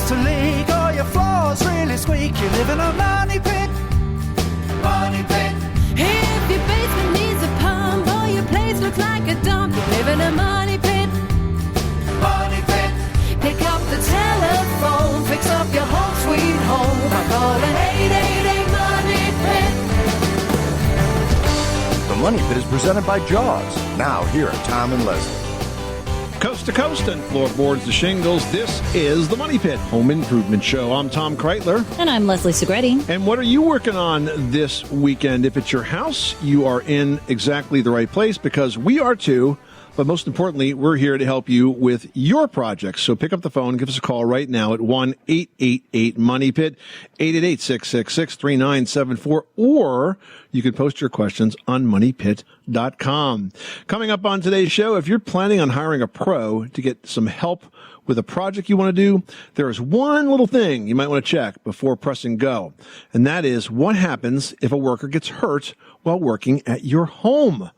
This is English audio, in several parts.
starts to leak or your floor's really squeaky, you live in a money pit. Money pit. If your basement needs a pump or your place looks like a dump, you live in a money pit. Money pit. Pick up the telephone, fix up your home sweet home by calling 888 Money Pit. The Money Pit is presented by Jaws. Now, here are Tom and Leslie. Coast to coast and floorboards to shingles, this is the Money Pit Home Improvement Show. I'm Tom Kreitler. And I'm Leslie Segretti. And what are you working on this weekend? If it's your house, you are in exactly the right place because we are too. But most importantly, we're here to help you with your projects. So pick up the phone, give us a call right now at 1-888-MONEY-PIT, 888-666-3974, or you can post your questions on moneypit.com. Coming up on today's show, if you're planning on hiring a pro to get some help with a project you want to do, there is one little thing you might want to check before pressing go. And that is what happens if a worker gets hurt while working at your home.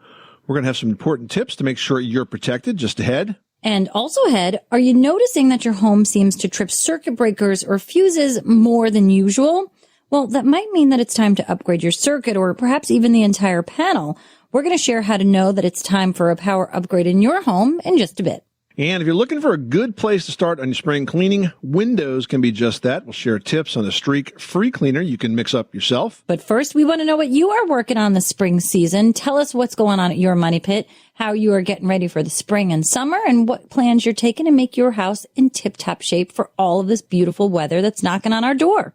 We're going to have some important tips to make sure you're protected just ahead. And also ahead, are you noticing that your home seems to trip circuit breakers or fuses more than usual? Well, that might mean that it's time to upgrade your circuit or perhaps even the entire panel. We're going to share how to know that it's time for a power upgrade in your home in just a bit. And if you're looking for a good place to start on your spring cleaning, Windows can be just that. We'll share tips on the Streak free cleaner you can mix up yourself. But first, we want to know what you are working on this spring season. Tell us what's going on at your Money Pit, how you are getting ready for the spring and summer, and what plans you're taking to make your house in tip-top shape for all of this beautiful weather that's knocking on our door.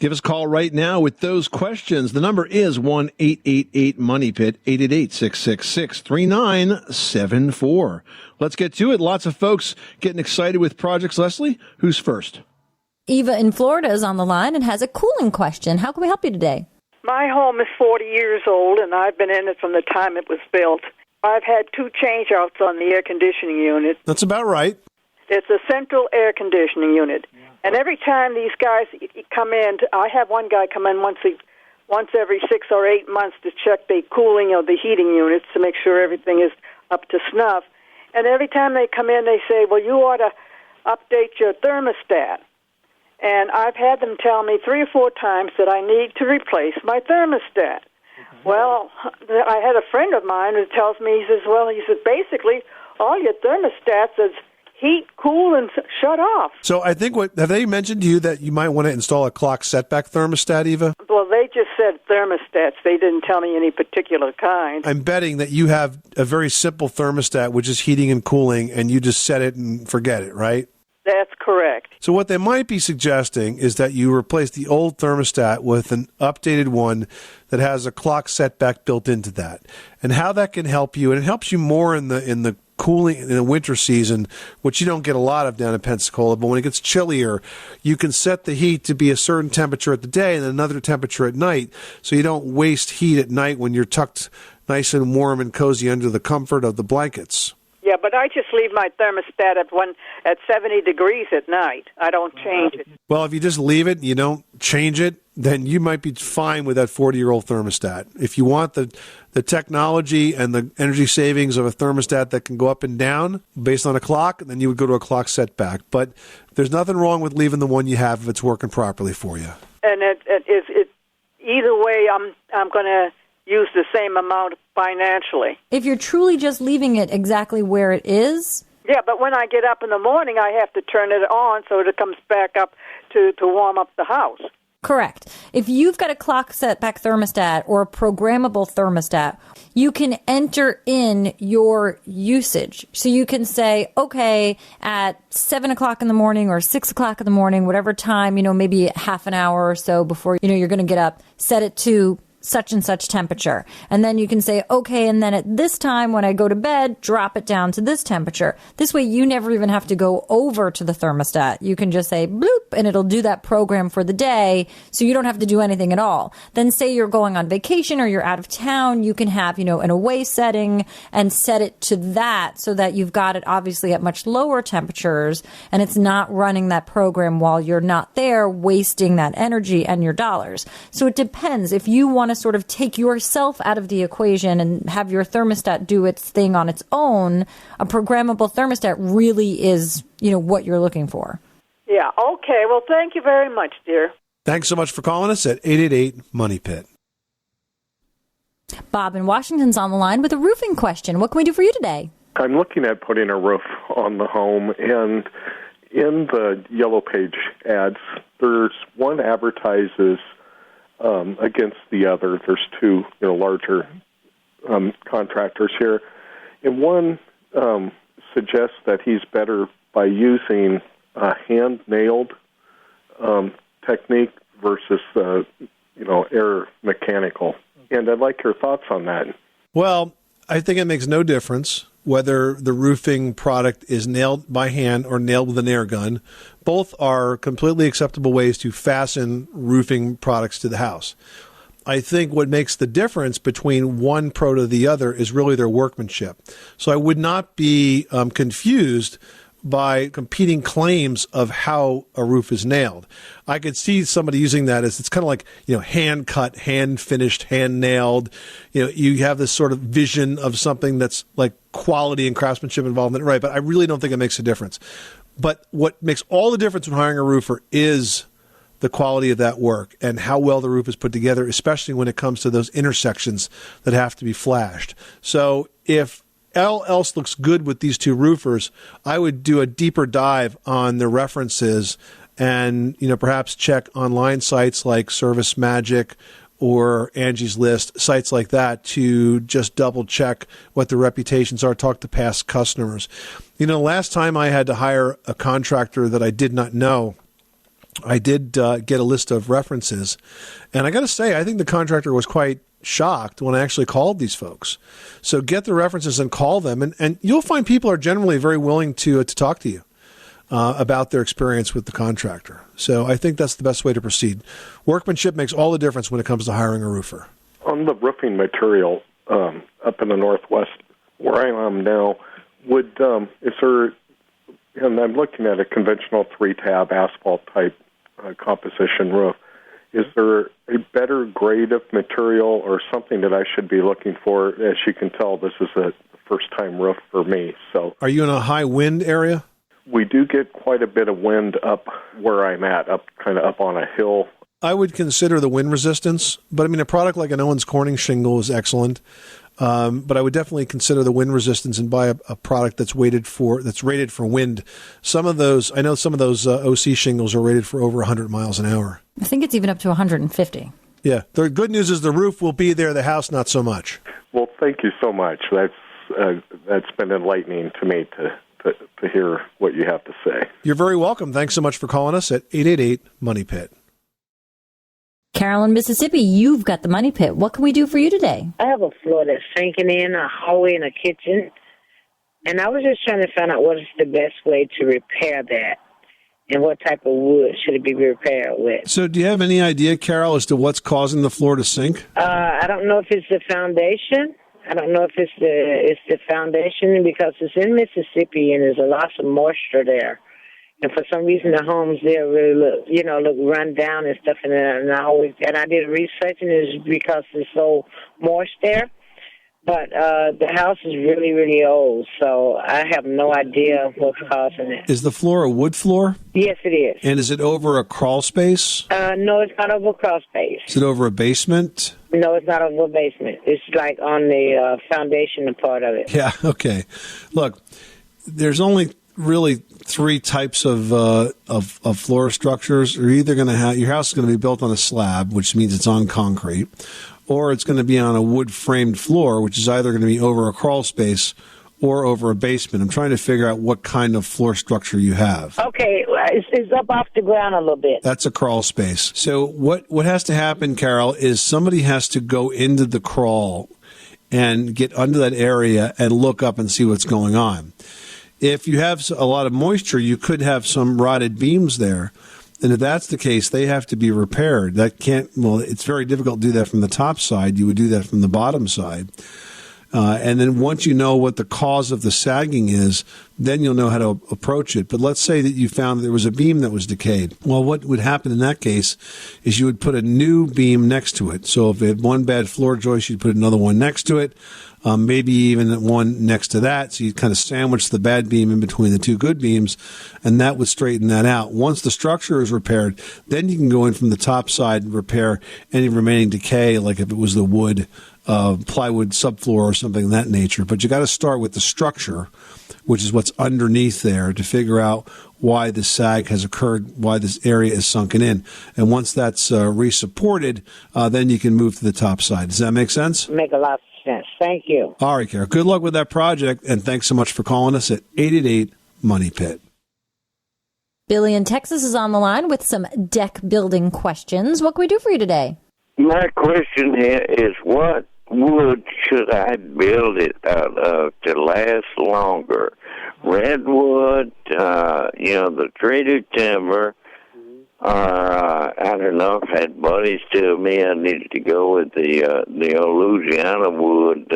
Give us a call right now with those questions. The number is 1-888-MONEY-PIT, 888-666-3974. Let's get to it. Lots of folks getting excited with projects. Leslie, who's first? Eva in Florida is on the line and has a cooling question. How can we help you today? My home is 40 years old, and I've been in it from the time it was built. I've had 2 change-outs on the air conditioning unit. That's about right. It's a central air conditioning unit. And every time these guys come in, I have one guy come in once every 6 or 8 months to check the cooling of the heating units to make sure everything is up to snuff. And every time they come in, they say, well, you ought to update your thermostat. And I've had them tell me 3 or 4 times that I need to replace my thermostat. Well, I had a friend of mine who tells me, he says, basically, all your thermostats is heat, cool, and shut off. So I think have they mentioned to you that you might want to install a clock setback thermostat, Eva? Well, they just said thermostats. They didn't tell me any particular kind. I'm betting that you have a very simple thermostat, which is heating and cooling, and you just set it and forget it, right? That's correct. So what they might be suggesting is that you replace the old thermostat with an updated one that has a clock setback built into that. And how that can help you, and it helps you more in the cooling in the winter season, which you don't get a lot of down in Pensacola, but when it gets chillier, you can set the heat to be a certain temperature at the day and another temperature at night, so you don't waste heat at night when you're tucked nice and warm and cozy under the comfort of the blankets. Yeah, but I just leave my thermostat at 70 degrees at night. I don't change it. Well, if you just leave it, you don't change it, then you might be fine with that 40-year-old thermostat. If you want the technology and the energy savings of a thermostat that can go up and down based on a clock, then you would go to a clock setback. But there's nothing wrong with leaving the one you have if it's working properly for you. And it either way, I'm going to use the same amount financially. If you're truly just leaving it exactly where it is? Yeah, but when I get up in the morning, I have to turn it on so it comes back up to warm up the house. Correct. If you've got a clock setback thermostat or a programmable thermostat, you can enter in your usage. So you can say, okay, at 7 o'clock in the morning or 6 o'clock in the morning, whatever time, maybe half an hour or so before, you're going to get up, set it to such and such temperature. And then you can say, okay, and then at this time when I go to bed, drop it down to this temperature. This way you never even have to go over to the thermostat. You can just say bloop and it'll do that program for the day, so you don't have to do anything at all. Then say you're going on vacation or you're out of town, you can have, an away setting and set it to that so that you've got it obviously at much lower temperatures and it's not running that program while you're not there, wasting that energy and your dollars. So it depends. If you want to sort of take yourself out of the equation and have your thermostat do its thing on its own, a programmable thermostat really is, what you're looking for. Yeah, okay. Well, thank you very much, dear. Thanks so much for calling us at 888-MONEY-PIT. Bob in Washington's on the line with a roofing question. What can we do for you today? I'm looking at putting a roof on the home, and in the Yellow Page ads, there's one advertises against the other. There's two larger contractors here, and one suggests that he's better by using a hand-nailed technique versus air mechanical. And I'd like your thoughts on that. Well, I think it makes no difference whether the roofing product is nailed by hand or nailed with an air gun. Both are completely acceptable ways to fasten roofing products to the house. I think what makes the difference between one pro to the other is really their workmanship. So I would not be confused by competing claims of how a roof is nailed. I could see somebody using that as it's kind of like, hand cut, hand finished, hand nailed. You have this sort of vision of something that's like quality and craftsmanship involved in it, right? But I really don't think it makes a difference. But what makes all the difference when hiring a roofer is the quality of that work and how well the roof is put together, especially when it comes to those intersections that have to be flashed. So if all else looks good with these two roofers, I would do a deeper dive on the references and, perhaps check online sites like Service Magic or Angie's List, sites like that, to just double check what the reputations are, talk to past customers. Last time I had to hire a contractor that I did not know, I did get a list of references. And I got to say, I think the contractor was quite shocked when I actually called these folks. So get the references and call them, and you'll find people are generally very willing to talk to you about their experience with the contractor. So I think that's the best way to proceed. Workmanship makes all the difference when it comes to hiring a roofer. On the roofing material up in the Northwest, where I am now, is there? And I'm looking at a conventional 3-tab asphalt type composition roof. Is there a better grade of material or something that I should be looking for? As you can tell, this is a first-time roof for me. So, are you in a high wind area? We do get quite a bit of wind up where I'm at, kind of up on a hill. I would consider the wind resistance, but a product like an Owens Corning shingle is excellent. But I would definitely consider the wind resistance and buy a product that's rated for wind. Some of those OC shingles are rated for over 100 miles an hour. I think it's even up to 150. Yeah. The good news is the roof will be there, the house not so much. Well, thank you so much. That's been enlightening to me to hear what you have to say. You're very welcome. Thanks so much for calling us at 888-MONEY-PIT. Carol in Mississippi, you've got the Money Pit. What can we do for you today? I have a floor that's sinking in, a hallway, and a kitchen. And I was just trying to find out what is the best way to repair that and what type of wood should it be repaired with. So do you have any idea, Carol, as to what's causing the floor to sink? I don't know if it's the foundation. I don't know if it's the foundation because it's in Mississippi and there's a lot of moisture there. And for some reason, the homes there really look run down and stuff. And I did research, and it's because it's so moist there. But the house is really, really old, so I have no idea what's causing it. Is the floor a wood floor? Yes, it is. And is it over a crawl space? No, it's not over a crawl space. Is it over a basement? No, it's not over a basement. It's like on the foundation part of it. Yeah, okay. Look, there's only really three types of floor structures. You're either going to have your house is going to be built on a slab, which means it's on concrete, or it's going to be on a wood framed floor, which is either going to be over a crawl space or over a basement. I'm trying to figure out what kind of floor structure you have. Okay, it's up off the ground a little bit. That's a crawl space. So what has to happen, Carol, is somebody has to go into the crawl and get under that area and look up and see what's going on. If you have a lot of moisture, you could have some rotted beams there. And if that's the case, they have to be repaired. It's very difficult to do that from the top side. You would do that from the bottom side. And then once you know what the cause of the sagging is, then you'll know how to approach it. But let's say that you found there was a beam that was decayed. Well, what would happen in that case is you would put a new beam next to it. So if it had one bad floor joist, you'd put another one next to it, maybe even one next to that. So you'd kind of sandwich the bad beam in between the two good beams, and that would straighten that out. Once the structure is repaired, then you can go in from the top side and repair any remaining decay, like if it was the wood, plywood subfloor or something of that nature. But you got to start with the structure, which is what's underneath there, to figure out why the sag has occurred, why this area is sunken in. And once that's re-supported, then you can move to the top side. Does that make sense? Make a lot of sense. Thank you. All right, Kara. Good luck with that project, and thanks so much for calling us at 888-MONEY-PIT. Billy in Texas is on the line with some deck building questions. What can we do for you today? My question here is, what wood should I build it out of to last longer? Redwood, the treated timber, or I don't know, if I had buddies tell me I needed to go with the old Louisiana wood.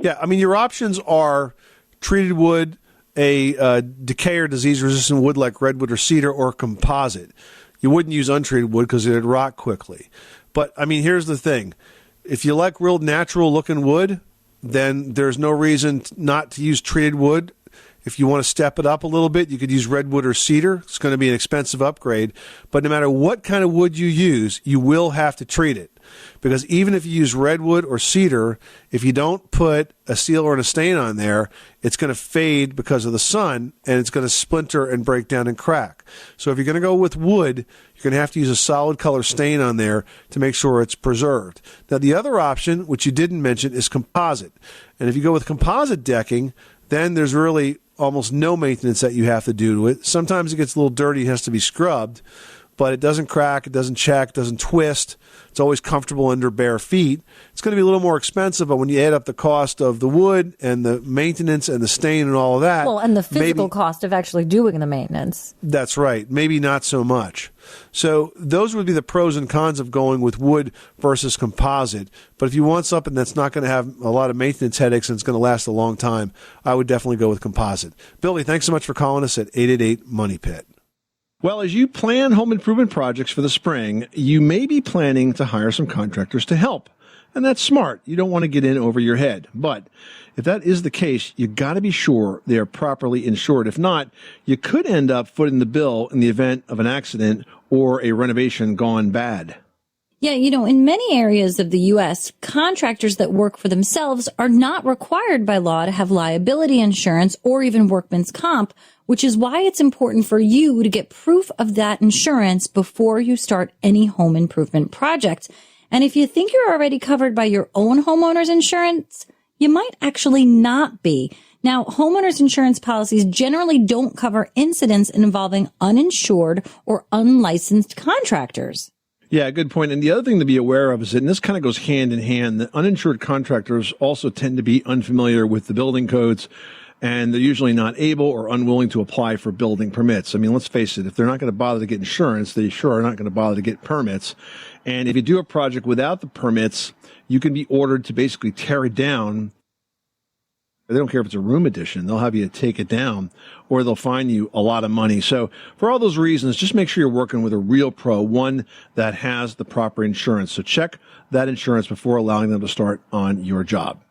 Yeah, I mean, your options are treated wood, a decay or disease-resistant wood like redwood or cedar, or composite. You wouldn't use untreated wood because it would rot quickly. But, I mean, here's the thing. If you like real natural-looking wood, then there's no reason not to use treated wood. If you want to step it up a little bit, you could use redwood or cedar. It's going to be an expensive upgrade. But no matter what kind of wood you use, you will have to treat it. Because even if you use redwood or cedar, if you don't put a seal or a stain on there, it's going to fade because of the sun, and it's going to splinter and break down and crack. So if you're going to go with wood, you're going to have to use a solid color stain on there to make sure it's preserved. Now, the other option, which you didn't mention, is composite. And if you go with composite decking, then there's really almost no maintenance that you have to do to it. Sometimes it gets a little dirty, it has to be scrubbed, but it doesn't crack, it doesn't check, it doesn't twist. It's always comfortable under bare feet. It's going to be a little more expensive, but when you add up the cost of the wood and the maintenance and the stain and all of that... Well, and the physical cost of actually doing the maintenance. That's right. Maybe not so much. So those would be the pros and cons of going with wood versus composite. But if you want something that's not going to have a lot of maintenance headaches and it's going to last a long time, I would definitely go with composite. Billy, thanks so much for calling us at 888-MONEY-PIT. Well, as you plan home improvement projects for the spring, you may be planning to hire some contractors to help. And that's smart. You don't want to get in over your head. But if that is the case, you got to be sure they are properly insured. If not, you could end up footing the bill in the event of an accident or a renovation gone bad. Yeah, in many areas of the U.S., contractors that work for themselves are not required by law to have liability insurance or even workman's comp, which is why it's important for you to get proof of that insurance before you start any home improvement project. And if you think you're already covered by your own homeowner's insurance, you might actually not be. Now, homeowners insurance policies generally don't cover incidents involving uninsured or unlicensed contractors. Yeah, good point. And the other thing to be aware of is that, and this kind of goes hand in hand, that uninsured contractors also tend to be unfamiliar with the building codes, and they're usually not able or unwilling to apply for building permits. I mean, let's face it, if they're not going to bother to get insurance, they sure are not going to bother to get permits. And if you do a project without the permits, you can be ordered to basically tear it down. They don't care if it's a room addition. They'll have you take it down, or they'll fine you a lot of money. So for all those reasons, just make sure you're working with a real pro, one that has the proper insurance. So check that insurance before allowing them to start on your job.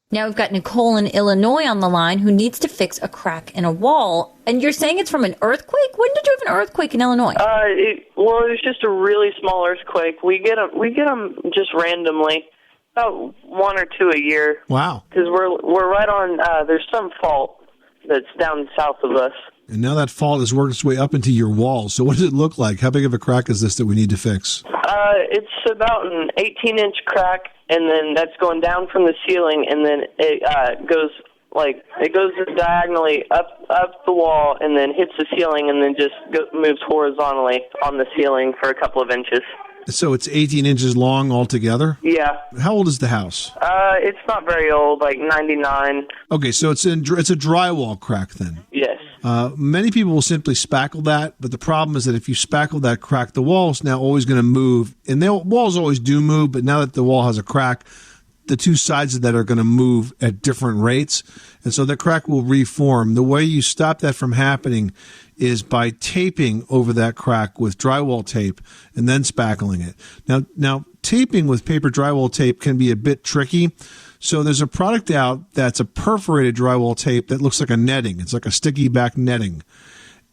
Now we've got Nicole in Illinois on the line who needs to fix a crack in a wall. And you're saying it's from an earthquake? When did you have an earthquake in Illinois? It was just a really small earthquake. We get them just randomly. About one or two a year. Wow. Because we're right on, there's some fault that's down south of us. And now that fault has worked its way up into your wall. So what does it look like? How big of a crack is this that we need to fix? It's about an 18-inch crack, and then that's going down from the ceiling, and then it goes diagonally up the wall, and then hits the ceiling, and then just moves horizontally on the ceiling for a couple of inches. So it's 18 inches long altogether? Yeah. How old is the house? It's not very old, like 99. Okay, so it's a drywall crack then? Yes. Many people will simply spackle that, but the problem is that if you spackle that crack, the wall's now always going to move. And walls always do move, but now that the wall has a crack, the two sides of that are going to move at different rates. And so the crack will reform. The way you stop that from happening is by taping over that crack with drywall tape and then spackling it. Now taping with paper drywall tape can be a bit tricky. So there's a product out that's a perforated drywall tape that looks like a netting. It's like a sticky back netting.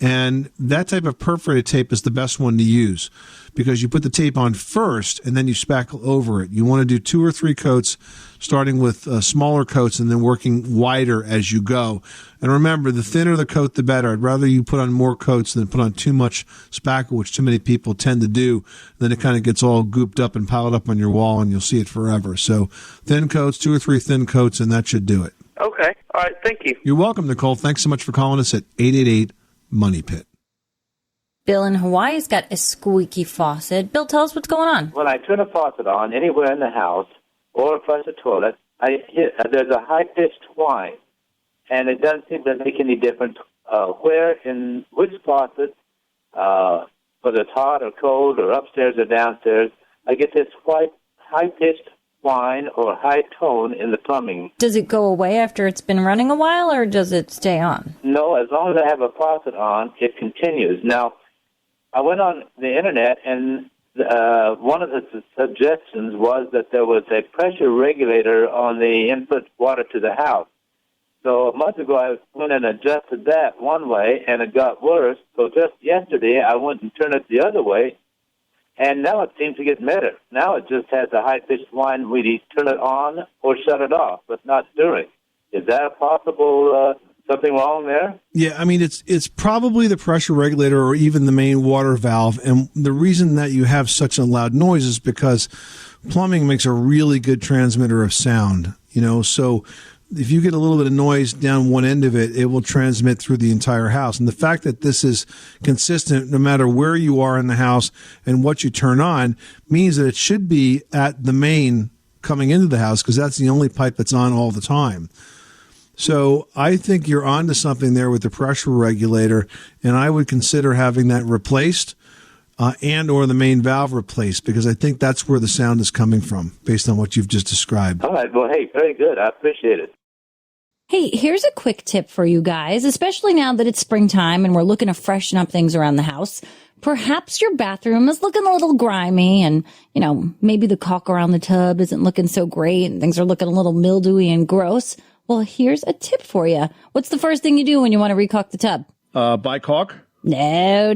And that type of perforated tape is the best one to use because you put the tape on first and then you spackle over it. You want to do 2 or 3 coats, starting with smaller coats and then working wider as you go. And remember, the thinner the coat, the better. I'd rather you put on more coats than put on too much spackle, which too many people tend to do. Then it kind of gets all gooped up and piled up on your wall and you'll see it forever. So thin coats, 2 or 3 thin coats, and that should do it. Okay. All right. Thank you. You're welcome, Nicole. Thanks so much for calling us at 888-MONEY PIT. Bill in Hawaii's got a squeaky faucet. Bill, tell us what's going on. When I turn a faucet on anywhere in the house or flush the toilet, there's a high-pitched whine, and it doesn't seem to make any difference where in which faucet, whether it's hot or cold or upstairs or downstairs. I get this high-pitched whine or high tone in the plumbing. Does it go away after it's been running a while, or does it stay on? No, as long as I have a faucet on, it continues. Now, I went on the internet, and one of the suggestions was that there was a pressure regulator on the input water to the house. So a month ago, I went and adjusted that one way, and it got worse. So just yesterday, I went and turned it the other way, and now it seems to get better. Now it just has a high-pitched whine when you turn it on or shut it off, but not during. Is that a possible something wrong there? Yeah, I mean, it's probably the pressure regulator or even the main water valve. And the reason that you have such a loud noise is because plumbing makes a really good transmitter of sound, so if you get a little bit of noise down one end of it, it will transmit through the entire house. And the fact that this is consistent no matter where you are in the house and what you turn on means that it should be at the main coming into the house because that's the only pipe that's on all the time. So I think you're onto something there with the pressure regulator, and I would consider having that replaced and or the main valve replaced because I think that's where the sound is coming from based on what you've just described. All right. Well, hey, very good. I appreciate it. Hey, here's a quick tip for you guys, especially now that it's springtime and we're looking to freshen up things around the house. Perhaps your bathroom is looking a little grimy and, maybe the caulk around the tub isn't looking so great and things are looking a little mildewy and gross. Well, here's a tip for you. What's the first thing you do when you want to recaulk the tub? Buy caulk? No.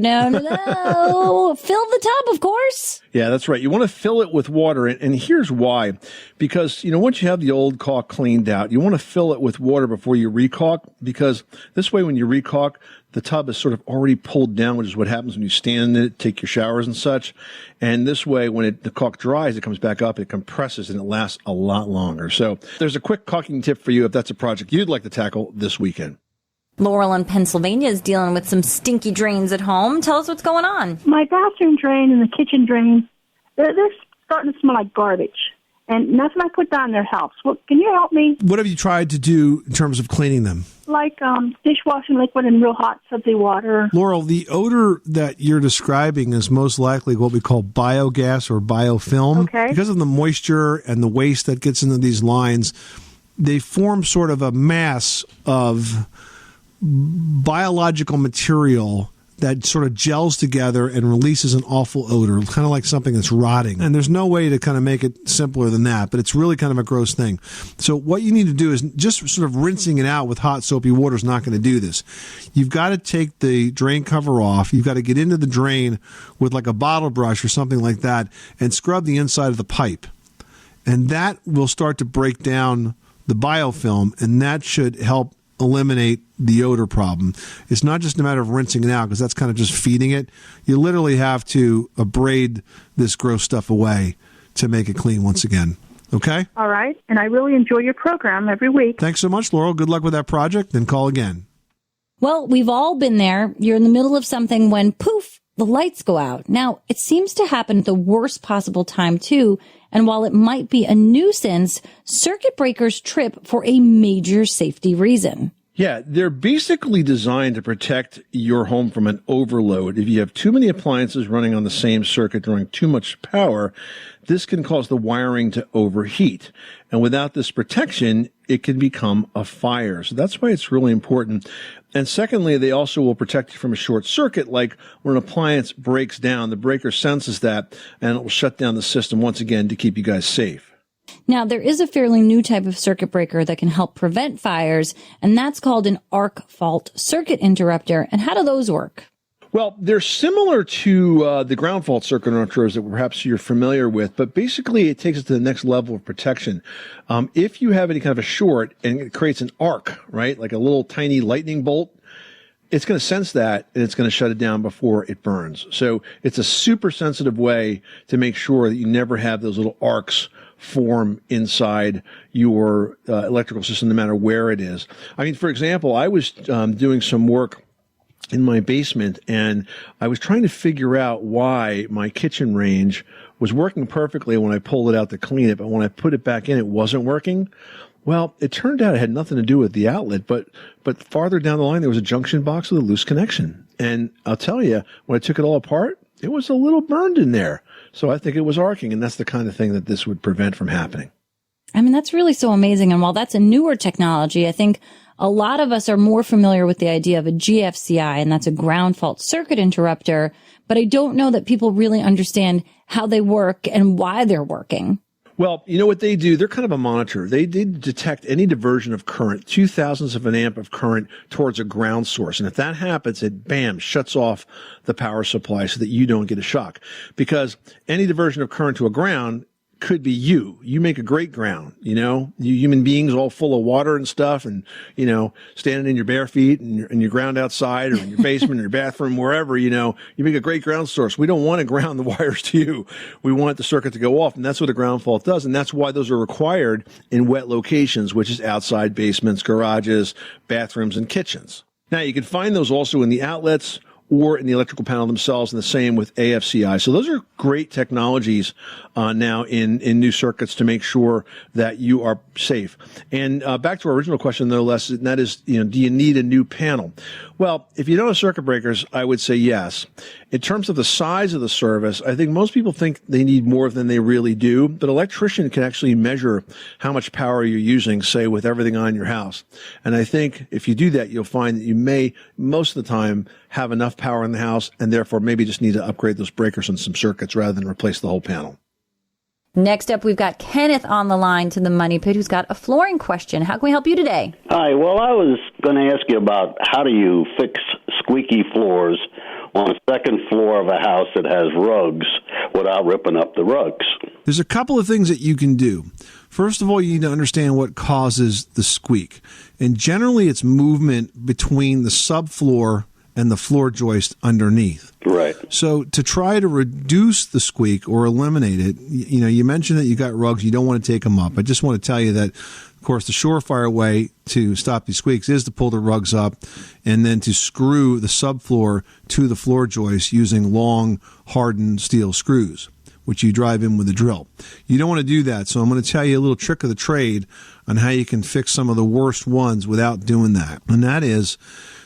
Fill the tub, of course. Yeah, that's right. You want to fill it with water. And here's why. Because, once you have the old caulk cleaned out, you want to fill it with water before you recaulk. Because this way, when you recaulk, the tub is sort of already pulled down, which is what happens when you stand in it, take your showers and such. And this way, when the caulk dries, it comes back up, it compresses, and it lasts a lot longer. So there's a quick caulking tip for you if that's a project you'd like to tackle this weekend. Laurel in Pennsylvania is dealing with some stinky drains at home. Tell us what's going on. My bathroom drain and the kitchen drain, they're starting to smell like garbage. And nothing I put down there helps. Well, can you help me? What have you tried to do in terms of cleaning them? Like dishwashing liquid and real hot soapy water. Laurel, the odor that you're describing is most likely what we call biogas or biofilm. Okay. Because of the moisture and the waste that gets into these lines, they form sort of a mass of biological material that sort of gels together and releases an awful odor, kind of like something that's rotting. And there's no way to kind of make it simpler than that, but it's really kind of a gross thing. So what you need to do is just sort of rinsing it out with hot soapy water is not going to do this. You've got to take the drain cover off. You've got to get into the drain with like a bottle brush or something like that and scrub the inside of the pipe. And that will start to break down the biofilm, and that should help eliminate the odor problem. It's not just a matter of rinsing it out because that's kind of just feeding it. You literally have to abrade this gross stuff away to make it clean once again. Okay? All right. And I really enjoy your program every week. Thanks so much, Laurel. Good luck with that project, and call again. Well, we've all been there. You're in the middle of something when, poof, the lights go out. Now, it seems to happen at the worst possible time, too. And while it might be a nuisance, circuit breakers trip for a major safety reason. Yeah, they're basically designed to protect your home from an overload. If you have too many appliances running on the same circuit drawing too much power, this can cause the wiring to overheat. And without this protection, it can become a fire. So that's why it's really important. And secondly, they also will protect you from a short circuit, like when an appliance breaks down, the breaker senses that and it will shut down the system once again to keep you guys safe. Now, there is a fairly new type of circuit breaker that can help prevent fires, and that's called an arc fault circuit interrupter. And how do those work? Well, they're similar to the ground fault circuit interrupters that perhaps you're familiar with, but basically it takes it to the next level of protection. If you have any kind of a short and it creates an arc, right, like a little tiny lightning bolt, it's going to sense that and it's going to shut it down before it burns. So it's a super sensitive way to make sure that you never have those little arcs form inside your electrical system, no matter where it is. I mean, for example, I was doing some work in my basement and I was trying to figure out why my kitchen range was working perfectly when I pulled it out to clean it, but when I put it back in, it wasn't working. Well, it turned out it had nothing to do with the outlet, but farther down the line, there was a junction box with a loose connection. And I'll tell you, when I took it all apart, it was a little burned in there. So I think it was arcing, and that's the kind of thing that this would prevent from happening. I mean, that's really so amazing. And while that's a newer technology, I think a lot of us are more familiar with the idea of a GFCI, and that's a ground fault circuit interrupter. But I don't know that people really understand how they work and why they're working. Well, you know what they do? They're kind of a monitor. They detect any diversion of current, 0.002 of an amp of current towards a ground source. And if that happens, it, bam, shuts off the power supply so that you don't get a shock. Because any diversion of current to a ground could be you. You make a great ground, you know, you human beings all full of water and stuff and, you know, standing in your bare feet and your ground outside or in your basement or your bathroom, wherever, you know, you make a great ground source. We don't want to ground the wires to you. We want the circuit to go off. And that's what a ground fault does. And that's why those are required in wet locations, which is outside basements, garages, bathrooms, and kitchens. Now you can find those also in the outlets or in the electrical panel themselves, and the same with AFCI. So those are great technologies now in new circuits to make sure that you are safe. And back to our original question, though, Les, and that is, you know, do you need a new panel? Well, if you don't have circuit breakers, I would say yes. In terms of the size of the service, I think most people think they need more than they really do, but an electrician can actually measure how much power you're using, say, with everything on your house. And I think if you do that, you'll find that you may, most of the time, have enough power in the house and therefore maybe just need to upgrade those breakers on some circuits rather than replace the whole panel. Next up, we've got Kenneth on the line to the Money Pit, who's got a flooring question. How can we help you today? Hi. Well, I was going to ask you about how do you fix squeaky floors on a second floor of a house that has rugs without ripping up the rugs? There's a couple of things that you can do. First of all, you need to understand what causes the squeak. And generally, it's movement between the subfloor and the floor joist underneath. Right. So to try to reduce the squeak or eliminate it, you know, you mentioned that you got rugs, you don't want to take them up. I just want to tell you that, of course, the surefire way to stop these squeaks is to pull the rugs up and then to screw the subfloor to the floor joist using long, hardened steel screws, which you drive in with a drill. You don't want to do that, so I'm going to tell you a little trick of the trade on how you can fix some of the worst ones without doing that. And that is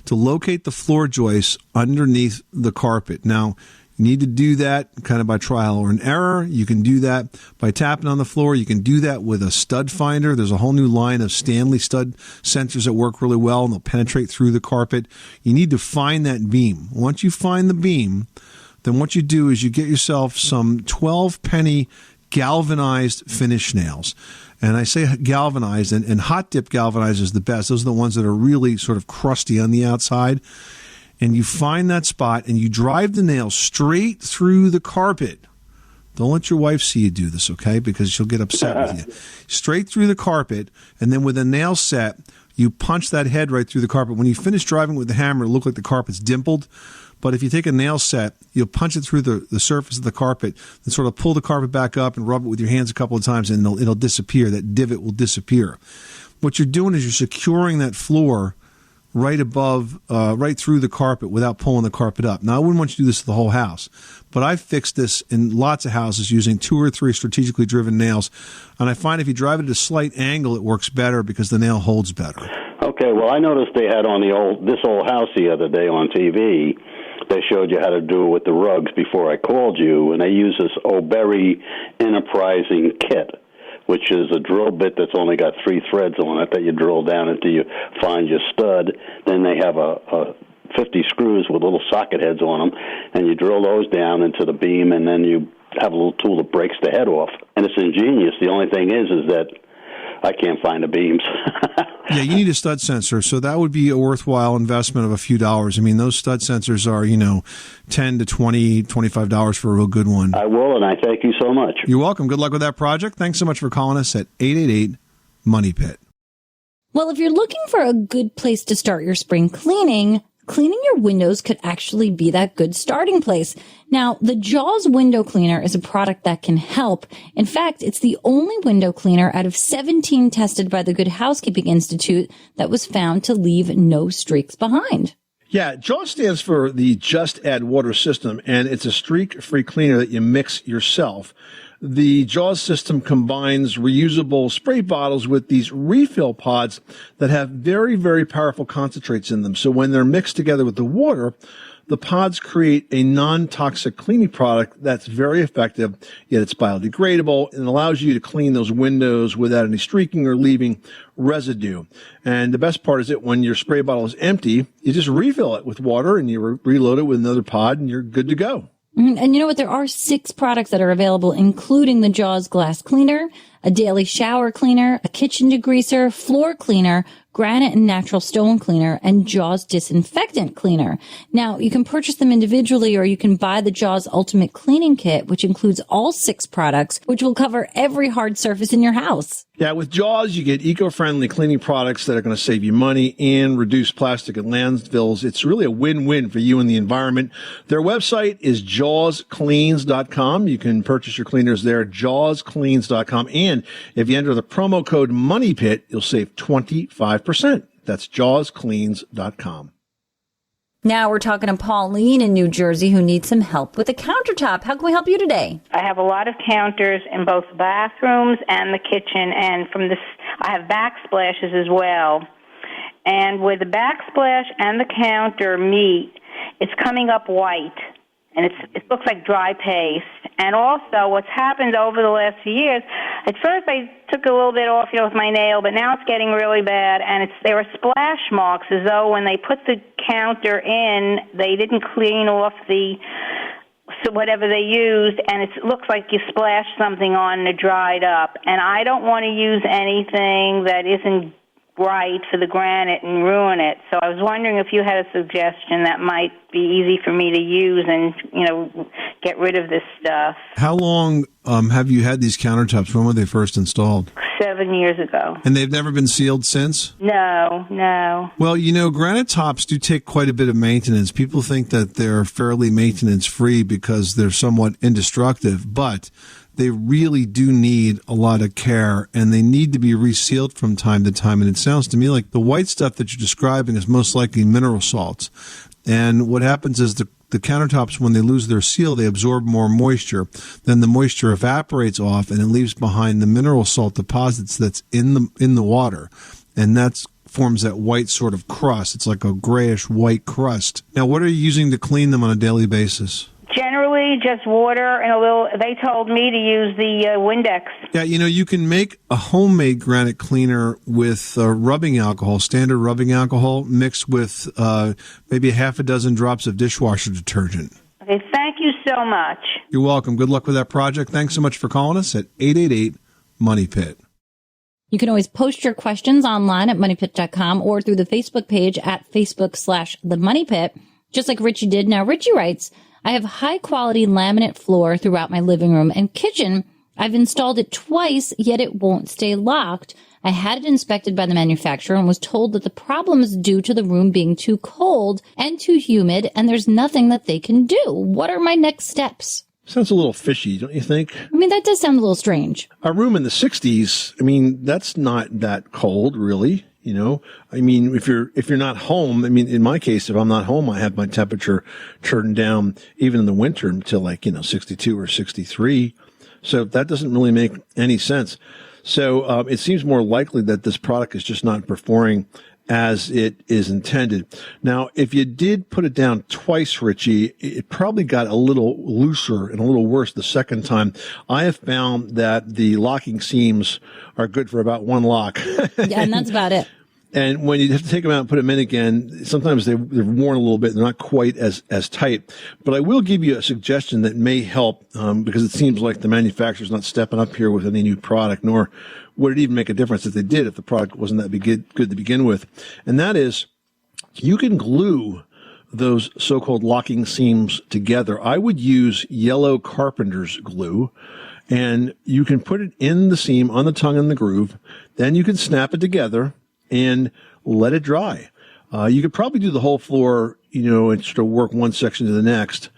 to locate the floor joists underneath the carpet. Now, you need to do that kind of by trial or an error. You can do that by tapping on the floor. You can do that with a stud finder. There's a whole new line of Stanley stud sensors that work really well, and they'll penetrate through the carpet. You need to find that beam. Once you find the beam, then what you do is you get yourself some 12-penny galvanized finish nails. And I say galvanized, and hot dip galvanized is the best. Those are the ones that are really sort of crusty on the outside. And you find that spot, and you drive the nail straight through the carpet. Don't let your wife see you do this, okay? Because she'll get upset with you. Straight through the carpet, and then with a nail set, you punch that head right through the carpet. When you finish driving with the hammer, it'll look like the carpet's dimpled. But if you take a nail set, you'll punch it through the surface of the carpet and sort of pull the carpet back up and rub it with your hands a couple of times, and it'll disappear. That divot will disappear. What you're doing is you're securing that floor right above, right through the carpet without pulling the carpet up. Now, I wouldn't want you to do this to the whole house, but I've fixed this in lots of houses using 2 or 3 strategically driven nails, and I find if you drive it at a slight angle, it works better because the nail holds better. Okay, well, I noticed they had on this old house the other day on TV. They showed you how to do it with the rugs before I called you, and they use this O'Berry Enterprising kit, which is a drill bit that's only got 3 threads on it that you drill down until you find your stud. Then they have a 50 screws with little socket heads on them, and you drill those down into the beam, and then you have a little tool that breaks the head off. And it's ingenious. The only thing is that I can't find the beams. Yeah, you need a stud sensor, so that would be a worthwhile investment of a few dollars. I mean, those stud sensors are, $10 to $20, $25 for a real good one. I will, and I thank you so much. You're welcome. Good luck with that project. Thanks so much for calling us at 888-MONEY-PIT. Well, if you're looking for a good place to start your spring cleaning your windows could actually be that good starting place. Now, the Jaws window cleaner is a product that can help. In fact, it's the only window cleaner out of 17 tested by the Good Housekeeping Institute that was found to leave no streaks behind. Yeah, Jaws stands for the Just Add Water system, and it's a streak-free cleaner that you mix yourself. The Jaws system combines reusable spray bottles with these refill pods that have very, very powerful concentrates in them. So when they're mixed together with the water, the pods create a non-toxic cleaning product that's very effective, yet it's biodegradable and allows you to clean those windows without any streaking or leaving residue. And the best part is that when your spray bottle is empty, you just refill it with water and you reload it with another pod and you're good to go. And you know what? There are 6 products that are available, including the Jaws glass cleaner, a daily shower cleaner, a kitchen degreaser, floor cleaner, granite and natural stone cleaner, and Jaws disinfectant cleaner. Now, you can purchase them individually, or you can buy the Jaws Ultimate Cleaning Kit, which includes all 6 products, which will cover every hard surface in your house. Yeah, with Jaws, you get eco-friendly cleaning products that are going to save you money and reduce plastic and landfills. It's really a win-win for you and the environment. Their website is jawscleans.com. You can purchase your cleaners there, jawscleans.com. And if you enter the promo code MONEYPIT, you'll save 25%. That's jawscleans.com. Now we're talking to Pauline in New Jersey who needs some help with a countertop. How can we help you today? I have a lot of counters in both the bathrooms and the kitchen, and from this, I have backsplashes as well. And where the backsplash and the counter meet, it's coming up white, and it looks like dry paste. And also, what's happened over the last few years, at first I took a little bit off, with my nail, but now it's getting really bad, and there are splash marks as though when they put the counter in, they didn't clean off whatever they used, and it looks like you splashed something on and it dried up. And I don't want to use anything that isn't right for the granite and ruin it. So I was wondering if you had a suggestion that might be easy for me to use and, get rid of this stuff. How long have you had these countertops? When were they first installed? 7 years ago. And they've never been sealed since? No. Well, granite tops do take quite a bit of maintenance. People think that they're fairly maintenance-free because they're somewhat indestructible, but they really do need a lot of care, and they need to be resealed from time to time. And it sounds to me like the white stuff that you're describing is most likely mineral salts. And what happens is the countertops, when they lose their seal, they absorb more moisture. Then the moisture evaporates off, and it leaves behind the mineral salt deposits that's in the water. And that forms that white sort of crust. It's like a grayish white crust. Now, what are you using to clean them on a daily basis? Generally, just water and a little. They told me to use the Windex. Yeah, you can make a homemade granite cleaner with rubbing alcohol, standard rubbing alcohol, mixed with maybe a half a dozen drops of dishwasher detergent. Okay, thank you so much. You're welcome. Good luck with that project. Thanks so much for calling us at 888-MONEYPIT. You can always post your questions online at moneypit.com or through the Facebook page at Facebook/TheMoneyPit, just like Richie did. Now, Richie writes, I have high-quality laminate floor throughout my living room and kitchen. I've installed it twice, yet it won't stay locked. I had it inspected by the manufacturer and was told that the problem is due to the room being too cold and too humid, and there's nothing that they can do. What are my next steps? Sounds a little fishy, don't you think? I mean, that does sound a little strange. A room in the 60s, that's not that cold, really. If you're not home, in my case, if I'm not home, I have my temperature turned down even in the winter until 62 or 63. So that doesn't really make any sense. So, it seems more likely that this product is just not performing as it is intended. Now, if you did put it down twice, Richie, it probably got a little looser and a little worse the second time. I have found that the locking seams are good for about one lock. Yeah, and that's about it. And when you have to take them out and put them in again, sometimes they're worn a little bit. They're not quite as tight. But I will give you a suggestion that may help, because it seems like the manufacturer's not stepping up here with any new product, nor would it even make a difference if they did, if the product wasn't that good to begin with. And that is, you can glue those so-called locking seams together. I would use yellow carpenter's glue, and you can put it in the seam on the tongue and the groove. Then you can snap it together and let it dry. You could probably do the whole floor, and sort of work one section to the next.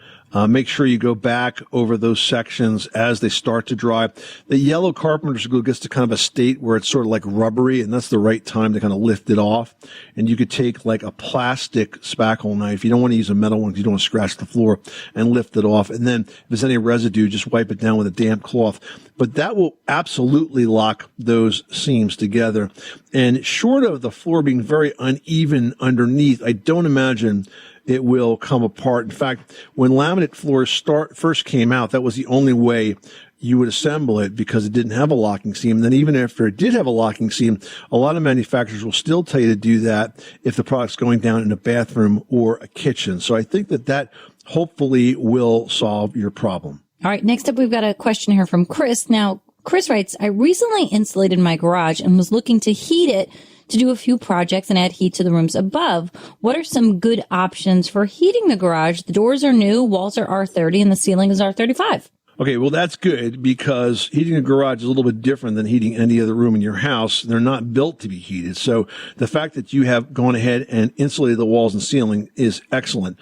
Make sure you go back over those sections as they start to dry. The yellow carpenter's glue gets to kind of a state where it's sort of like rubbery, and that's the right time to kind of lift it off. And you could take like a plastic spackle knife. You don't want to use a metal one because you don't want to scratch the floor, and lift it off. And then if there's any residue, just wipe it down with a damp cloth. But that will absolutely lock those seams together. And short of the floor being very uneven underneath, I don't imagine it will come apart. In fact, when laminate floors first came out, that was the only way you would assemble it, because it didn't have a locking seam. And then even after it did have a locking seam, a lot of manufacturers will still tell you to do that if the product's going down in a bathroom or a kitchen. So I think that hopefully will solve your problem. All right. Next up, we've got a question here from Chris. Now, Chris writes, I recently insulated my garage and was looking to heat it to do a few projects and add heat to the rooms above. What are some good options for heating the garage? The doors are new, walls are R30, and the ceiling is R35. Okay, well, that's good, because heating a garage is a little bit different than heating any other room in your house. They're not built to be heated. So the fact that you have gone ahead and insulated the walls and ceiling is excellent.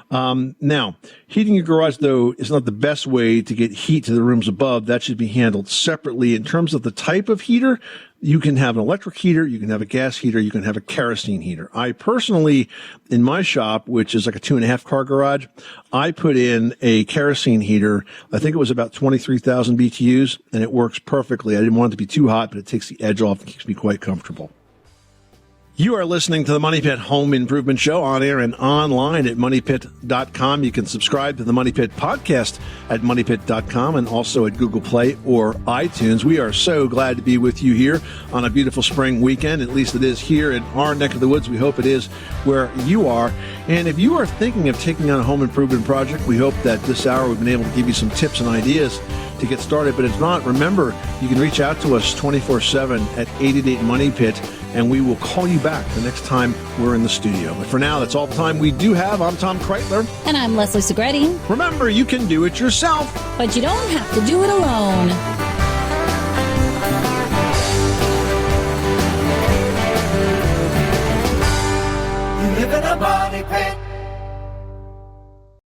Now, heating your garage, though, is not the best way to get heat to the rooms above. That should be handled separately. In terms of the type of heater, you can have an electric heater, you can have a gas heater, you can have a kerosene heater. I personally, in my shop, which is like a 2.5 car garage, I put in a kerosene heater. I think it was about 23,000 BTUs, and it works perfectly. I didn't want it to be too hot, but it takes the edge off and keeps me quite comfortable. You are listening to the Money Pit Home Improvement Show, on air and online at moneypit.com. You can subscribe to the Money Pit podcast at moneypit.com and also at Google Play or iTunes. We are so glad to be with you here on a beautiful spring weekend. At least it is here in our neck of the woods. We hope it is where you are. And if you are thinking of taking on a home improvement project, we hope that this hour we've been able to give you some tips and ideas to get started. But if not, remember, you can reach out to us 24/7 at 888 Money Pit, and we will call you back the next time we're in the studio. But for now, that's all the time we do have. I'm Tom Kreitler. And I'm Leslie Segretti. Remember, you can do it yourself, but you don't have to do it alone. You live in a money pit.